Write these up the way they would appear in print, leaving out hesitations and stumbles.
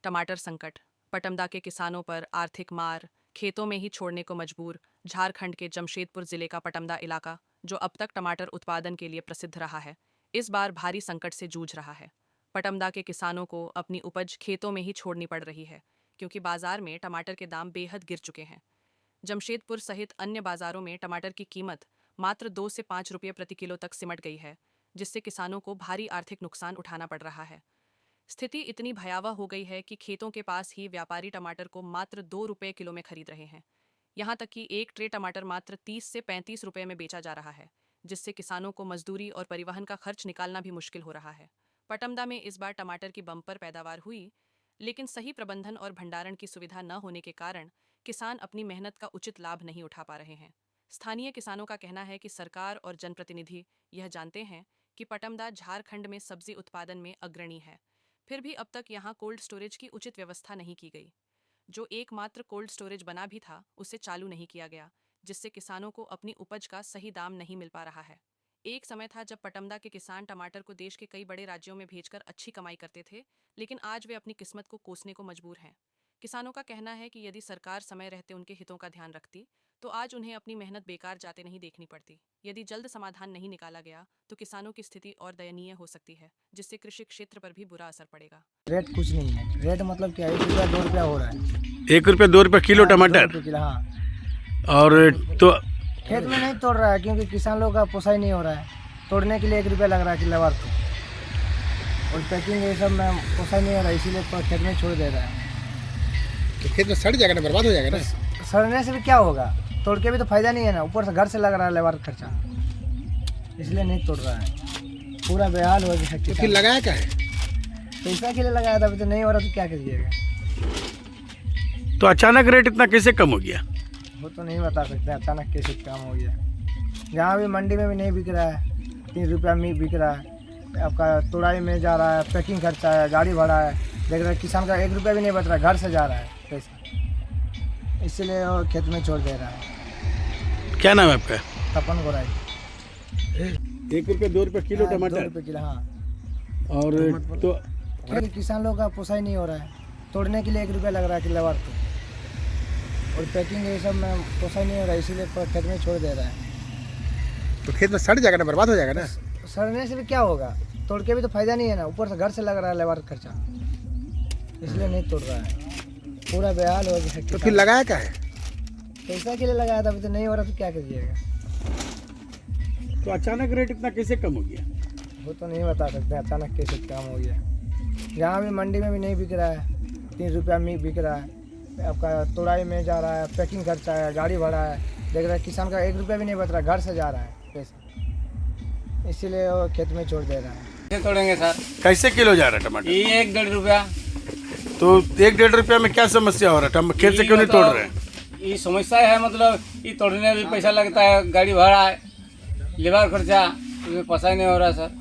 टमाटर संकट, पटमदा के किसानों पर आर्थिक मार, खेतों में ही छोड़ने को मजबूर। झारखंड के जमशेदपुर जिले का पटमदा इलाका, जो अब तक टमाटर उत्पादन के लिए प्रसिद्ध रहा है, इस बार भारी संकट से जूझ रहा है। पटमदा के किसानों को अपनी उपज खेतों में ही छोड़नी पड़ रही है, क्योंकि बाजार में टमाटर के दाम बेहद गिर चुके हैं। जमशेदपुर सहित अन्य बाजारों में टमाटर की कीमत मात्र 2 से 5 रुपये प्रति किलो तक सिमट गई है, जिससे किसानों को भारी आर्थिक नुकसान उठाना पड़ रहा है। स्थिति इतनी भयावह हो गई है कि खेतों के पास ही व्यापारी टमाटर को मात्र 2 रुपये किलो में खरीद रहे हैं। यहाँ तक कि एक ट्रे टमाटर मात्र 30 से 35 रुपये में बेचा जा रहा है, जिससे किसानों को मजदूरी और परिवहन का खर्च निकालना भी मुश्किल हो रहा है। पटमदा में इस बार टमाटर की बम्पर पैदावार हुई, लेकिन सही प्रबंधन और भंडारण की सुविधा न होने के कारण किसान अपनी मेहनत का उचित लाभ नहीं उठा पा रहे हैं। स्थानीय किसानों का कहना है कि सरकार और जनप्रतिनिधि यह जानते हैं कि पटमदा झारखंड में सब्जी उत्पादन में अग्रणी है, फिर भी अब तक यहाँ कोल्ड स्टोरेज की उचित व्यवस्था नहीं की गई। जो एकमात्र कोल्ड स्टोरेज बना भी था, उसे चालू नहीं किया गया, जिससे किसानों को अपनी उपज का सही दाम नहीं मिल पा रहा है। एक समय था जब पटमदा के किसान टमाटर को देश के कई बड़े राज्यों में भेजकर अच्छी कमाई करते थे, लेकिन आज वे अपनी किस्मत को कोसने को मजबूर हैं। किसानों का कहना है कि यदि सरकार समय रहते उनके हितों का ध्यान रखती, तो आज उन्हें अपनी मेहनत बेकार जाते नहीं देखनी पड़ती। यदि जल्द समाधान नहीं निकाला गया, तो किसानों की स्थिति और दयनीय हो सकती है, जिससे कृषि क्षेत्र पर भी बुरा असर पड़ेगा। रेट कुछ नहीं है। रेट मतलब क्या है, 1 रुपया 2 रुपया हो रहा है। 1 रुपये 2 रुपये किलो हाँ, 2 टमाटर। रुपये किलो, हाँ। और तो खेत में नहीं तोड़ रहा है, क्योंकि किसान लोग का पोसाई नहीं हो रहा है। तोड़ने के लिए 1 रुपया लग रहा है किलोवार को, और पैकिंग ये सब में पोसाई नहीं हो रहा है, इसीलिए खेत में छोड़ दे रहा है। तो खेत में सड़ जाएगा ना, बर्बाद हो जाएगा ना। सड़ने से भी क्या होगा, तोड़ के भी तो फायदा नहीं है ना, ऊपर से घर से लग रहा है लेबर खर्चा, इसलिए नहीं तोड़ रहा है। पूरा बेहाल हो गया। तो फिर लगाया क्या है? पैसा के लिए लगाया था, अभी तो नहीं हो रहा तो क्या करिएगा। तो अचानक रेट इतना कैसे कम हो गया? वो तो नहीं बता सकते अचानक कैसे काम हो गया। जहाँ भी मंडी में भी नहीं बिक रहा है, 3 रुपया में बिक रहा है, आपका तोड़ाई में जा रहा है, पैकिंग खर्चा है, गाड़ी भाड़ा है, देख रहे किसान का 1 रुपया भी नहीं बच रहा है, घर से जा रहा है पैसा, इसलिए वो खेत में छोड़ दे रहा है। क्या नाम है आपका? तपन गोराई। 1 रुपये 2 रुपये किलो 2 टमाटर। रुपये किलो, हाँ। और तो खेत किसान लोग का पोसाई नहीं हो रहा है, तोड़ने के लिए 1 रुपया लग रहा है किलोवार को, और पैकिंग ये सब में पोसाई नहीं हो रहा है, इसीलिए खेत में छोड़ दे रहा है। तो खेत में सड़ जाएगा ना, बर्बाद हो जाएगा ना। सड़ने से भी क्या होगा, तोड़ के भी तो फायदा नहीं है ना, ऊपर से घर से लग रहा है लेबर खर्चा, इसलिए नहीं तोड़ रहा है। पूरा बेहाल हो गया। तो फिर लगाया क्या है? पैसा के लिए लगाया था, अभी तो नहीं हो रहा तो क्या करिएगा। तो अचानक रेट इतना कैसे कम हो गया? वो तो नहीं बता सकते अचानक कैसे काम हो गया। जहाँ भी मंडी में भी नहीं बिक रहा है, 3 रुपया में बिक रहा है, आपका तोड़ाई में जा रहा है, पैकिंग खर्चा है, गाड़ी भाड़ा है, देख रहे किसान का 1 रुपया भी नहीं बच रहा, घर से जा रहा है पैसा, इसीलिए वो खेत में छोड़ दे रहा है। कैसे तोड़ेंगे सर? कैसे किलो जा रहा है टमाटर? ये 1-1.5 रुपया। तो 1-1.5 रुपया में क्या समस्या हो रहा है? खेत से क्यों नहीं तोड़ रहे हैं? ये समस्या है, मतलब ये तोड़ने में भी पैसा लगता है, गाड़ी भाड़ा है, लेबर खर्चा, इसमें पैसा नहीं हो रहा सर।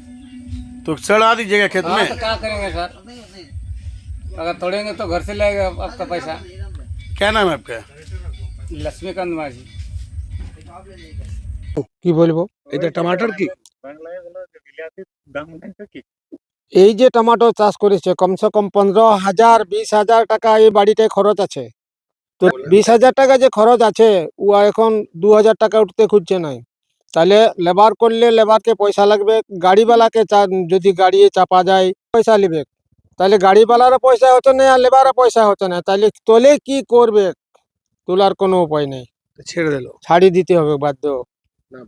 तो सड़ा दीजिएगा खेत हाँ, में। तो क्या करेंगे सर? अगर तोड़ेंगे तो घर से लगेगा आपका पैसा। क्या नाम है आपका? लक्ष्मीकांत माझी। কি বলবো, এটা টমাটোর কি এই যে টমেটো চাষ করেছে কমসে কম 15,000-20,000 টাকা এই বাড়িটায় খরচ আছে। তো 20,000 টাকা যে খরচ আছে ও এখন 2,000 টাকা উঠতে খুঁজছে নাই। তাহলে লেবার করলে লেবারকে পয়সা লাগবে, গাড়িওয়ালাকে যদি গাড়ি চাপা যায় পয়সা নেবে, তাহলে গাড়িওয়ালারও পয়সা হচ্ছে না আর লেবারও পয়সা হচ্ছে না, তাহলে তোলে কি করবে? তোলার কোনো উপায় নেই, ছেড়ে দিল ছাড়ি দিতে হবে বাধ্য। না।